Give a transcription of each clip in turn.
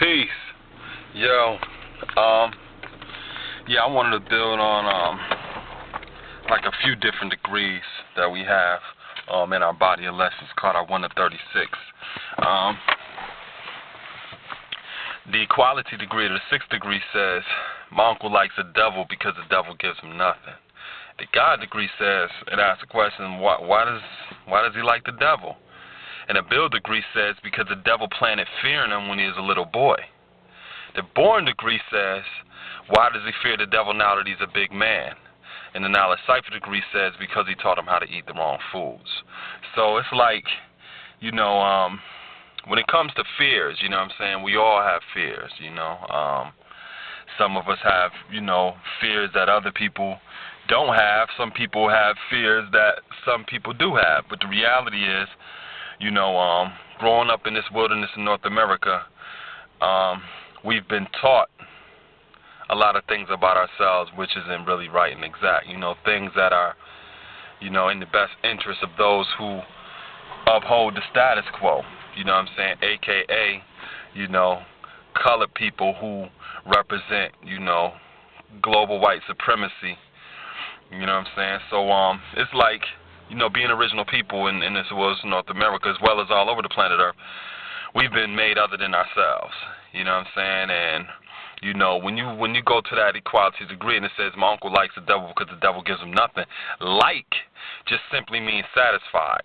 Peace. Yo, um, yeah, I wanted to build on, like a few different degrees that we have, in our body of lessons called our 1 to 36. Um, the equality degree, the 6th degree says, my uncle likes the devil because the devil gives him nothing. The God degree says, it asks the question, why does he like the devil? And the Bill degree says, because the devil planted fear in him when he was a little boy. The Born degree says, why does he fear the devil now that he's a big man? And the Knowledge Cipher degree says, because he taught him how to eat the wrong foods. So it's like, when it comes to fears, you know what I'm saying, we all have fears, Some of us have, fears that other people don't have. Some people have fears that some people do have. But the reality is, growing up in this wilderness in North America, we've been taught a lot of things about ourselves which isn't really right and exact. Things that are, in the best interest of those who uphold the status quo. You know what I'm saying? AKA, colored people who represent, global white supremacy. You know what I'm saying? So it's like, being original people in this world, North America, as well as all over the planet Earth, we've been made other than ourselves. You know what I'm saying? And when you go to that equality degree and it says my uncle likes the devil because the devil gives him nothing, like just simply means satisfied.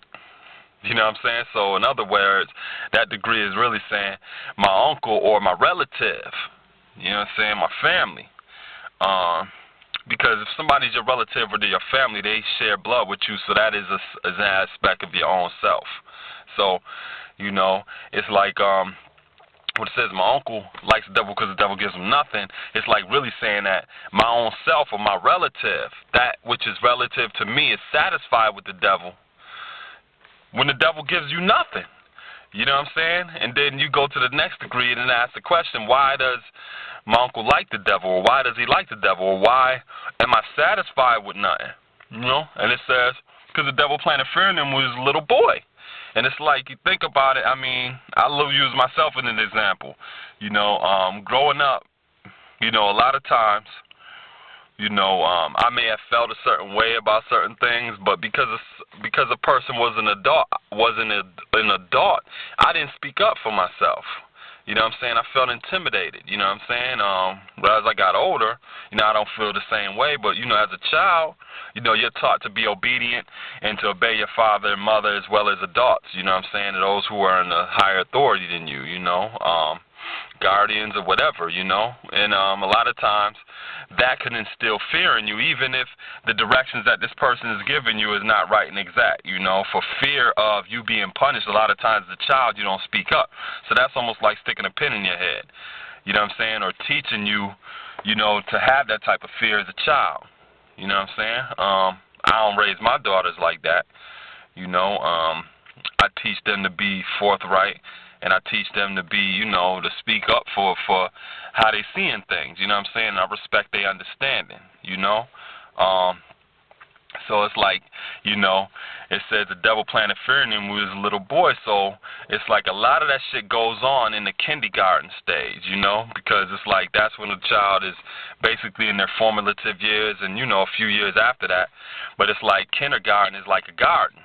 You know what I'm saying? So in other words, that degree is really saying my uncle or my relative, you know what I'm saying, my family. Because if somebody's your relative or they're your family, they share blood with you, so that is an aspect of your own self. So, it's like what it says, my uncle likes the devil because the devil gives him nothing. It's like really saying that my own self or my relative, that which is relative to me, is satisfied with the devil when the devil gives you nothing. You know what I'm saying? And then you go to the next degree and ask the question, why does my uncle like the devil, or why does he like the devil, or why am I satisfied with nothing? And it says, because the devil planted fear in him when he was a little boy. And it's like, you think about it, I'll use myself as an example. Growing up, a lot of times, I may have felt a certain way about certain things, but because a person was an adult, I didn't speak up for myself. You know what I'm saying? I felt intimidated, you know what I'm saying? But as I got older, I don't feel the same way. But, as a child, you're taught to be obedient and to obey your father and mother as well as adults, you know what I'm saying? Those who are in a higher authority than you, guardians or whatever, And a lot of times that can instill fear in you, even if the directions that this person is giving you is not right and exact, for fear of you being punished. A lot of times as a child you don't speak up. So that's almost like sticking a pin in your head, you know what I'm saying, or teaching you, to have that type of fear as a child, you know what I'm saying. I don't raise my daughters like that, I teach them to be forthright, and I teach them to be, to speak up for how they seeing things, you know what I'm saying? And I respect their understanding, So it's like, it says the devil planted fear in him when he was a little boy. So it's like a lot of that shit goes on in the kindergarten stage, because it's like that's when the child is basically in their formative years and, a few years after that. But it's like kindergarten is like a garden.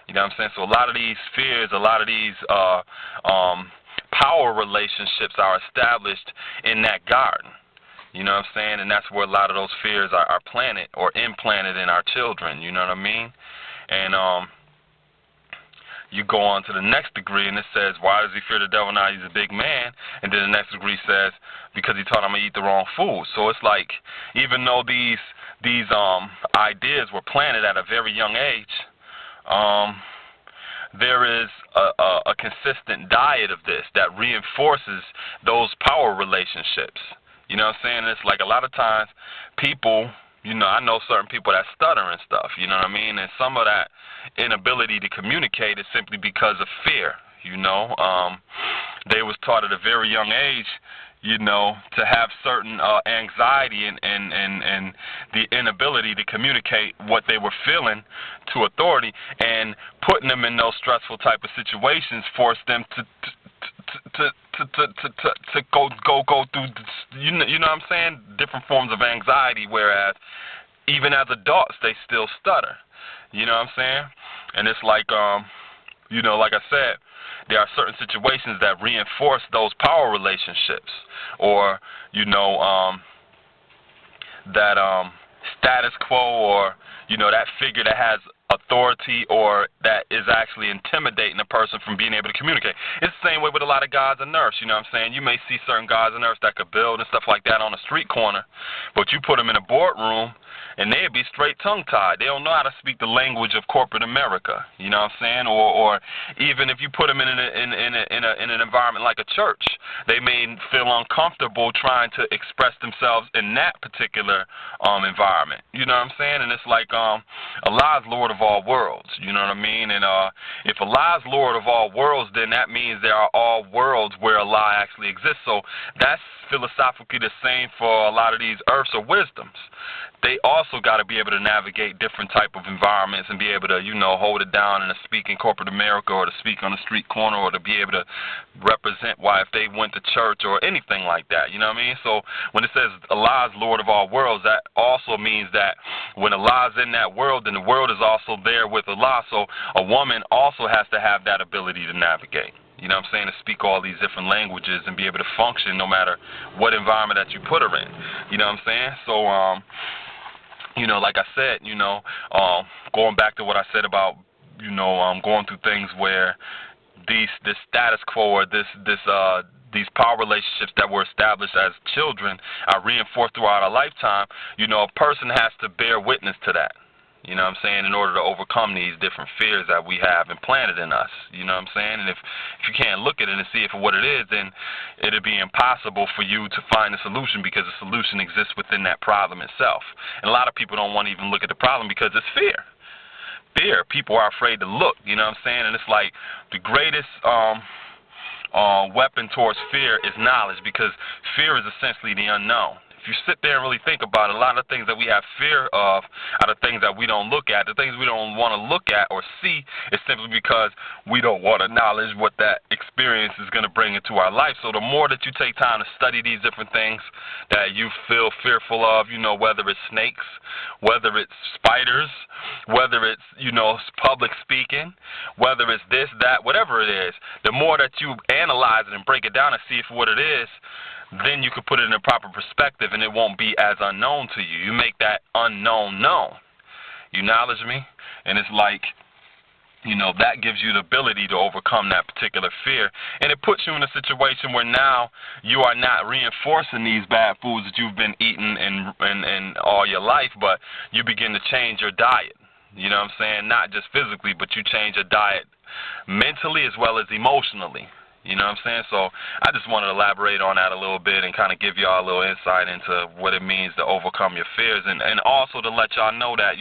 You know what I'm saying? So a lot of these fears, a lot of these power relationships are established in that garden. You know what I'm saying? And that's where a lot of those fears are planted or implanted in our children. You know what I mean? And you go on to the next degree, and it says, why does he fear the devil now he's a big man? And then the next degree says, because he taught him to eat the wrong food. So it's like, even though these ideas were planted at a very young age, there is a consistent diet of this that reinforces those power relationships. You know what I'm saying? It's like a lot of times people, I know certain people that stutter and stuff, you know what I mean? And some of that inability to communicate is simply because of fear, They was taught at a very young age, to have certain anxiety and the inability to communicate what they were feeling to authority, and putting them in those stressful type of situations forced them to go through, you know what I'm saying, different forms of anxiety, whereas even as adults they still stutter. You know what I'm saying? And it's like like I said, there are certain situations that reinforce those power relationships, or that status quo, or that figure that has authority, or that is actually intimidating a person from being able to communicate. It's the same way with a lot of guys and nurse. You know what I'm saying? You may see certain guys and nurse that could build and stuff like that on a street corner, but you put them in a boardroom and they'd be straight tongue-tied. They don't know how to speak the language of corporate America. You know what I'm saying? Or even if you put them in an environment like a church, they may feel uncomfortable trying to express themselves in that particular environment. You know what I'm saying? And it's like Allah's Lord of all worlds. You know what I mean? And if Allah's Lord of all worlds, then that means there are all worlds where Allah actually exists. So that's philosophically the same for a lot of these earths or wisdoms. They also got to be able to navigate different type of environments and be able to, hold it down and to speak in corporate America, or to speak on the street corner, or to be able to represent why if they went to church or anything like that. You know what I mean? So when it says Allah's Lord of all worlds, that also means that when Allah's in that world, then the world is also there with Allah. So a woman also has to have that ability to navigate. You know what I'm saying? To speak all these different languages and be able to function no matter what environment that you put her in. You know what I'm saying? So, like I said, going back to what I said about, going through things where this status quo, or these power relationships that were established as children are reinforced throughout our lifetime, a person has to bear witness to that. You know what I'm saying? In order to overcome these different fears that we have implanted in us. You know what I'm saying? And if you can't look at it and see it for what it is, then it'll be impossible for you to find a solution, because the solution exists within that problem itself. And a lot of people don't want to even look at the problem because it's fear. Fear. People are afraid to look. You know what I'm saying? And it's like the greatest weapon towards fear is knowledge, because fear is essentially the unknown. If you sit there and really think about it, a lot of things that we have fear of are the things that we don't look at. The things we don't want to look at or see is simply because we don't want to acknowledge what that experience is going to bring into our life. So the more that you take time to study these different things that you feel fearful of, whether it's snakes, whether it's spiders, whether it's, public speaking, whether it's this, that, whatever it is, the more that you analyze it and break it down and see it for what it is, then you could put it in a proper perspective, and it won't be as unknown to you. You make that unknown known. You acknowledge me? And it's like, that gives you the ability to overcome that particular fear. And it puts you in a situation where now you are not reinforcing these bad foods that you've been eating and all your life, but you begin to change your diet. You know what I'm saying? Not just physically, but you change your diet mentally as well as emotionally. You know what I'm saying? So I just wanted to elaborate on that a little bit and kind of give y'all a little insight into what it means to overcome your fears, and also to let y'all know that,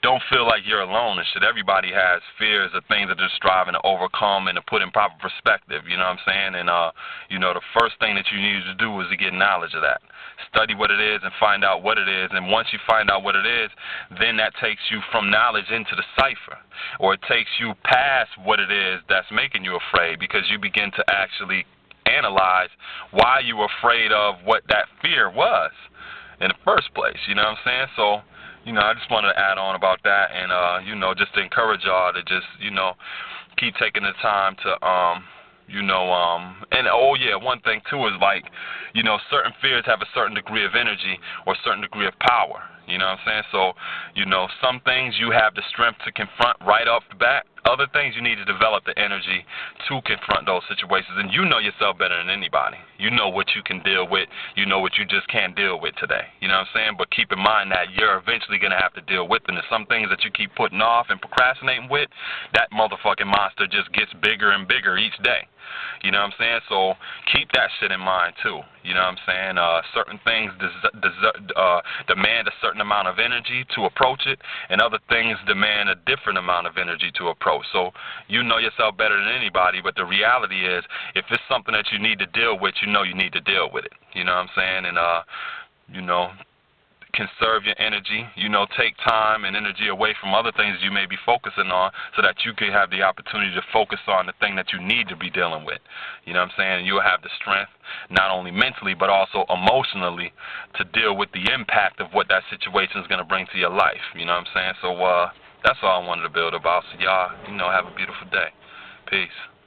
don't feel like you're alone and shit. Everybody has fears of things that they're striving to overcome and to put in proper perspective, you know what I'm saying? And, the first thing that you need to do is to get knowledge of that. Study what it is and find out what it is, and once you find out what it is, then that takes you from knowledge into the cipher, or it takes you past what it is that's making you afraid, because you begin to actually analyze why you were afraid of what that fear was in the first place. You know what I'm saying? So, I just wanted to add on about that, and, just to encourage y'all to just, keep taking the time to, and one thing too is like, certain fears have a certain degree of energy or a certain degree of power. You know what I'm saying? So, some things you have the strength to confront right off the bat. Other things you need to develop the energy to confront those situations. And you know yourself better than anybody. You know what you can deal with. You know what you just can't deal with today. You know what I'm saying? But keep in mind that you're eventually going to have to deal with them. And some things that you keep putting off and procrastinating with, that motherfucking monster just gets bigger and bigger each day. You know what I'm saying? So keep that shit in mind too. You know what I'm saying? Certain things demand a certain amount of energy to approach it, and other things demand a different amount of energy to approach. So you know yourself better than anybody, but the reality is, if it's something that you need to deal with, you need to deal with it. You know what I'm saying? And, conserve your energy, take time and energy away from other things you may be focusing on so that you can have the opportunity to focus on the thing that you need to be dealing with. You know what I'm saying? You'll have the strength, not only mentally, but also emotionally, to deal with the impact of what that situation is going to bring to your life. You know what I'm saying? So that's all I wanted to build about. So y'all, have a beautiful day. Peace.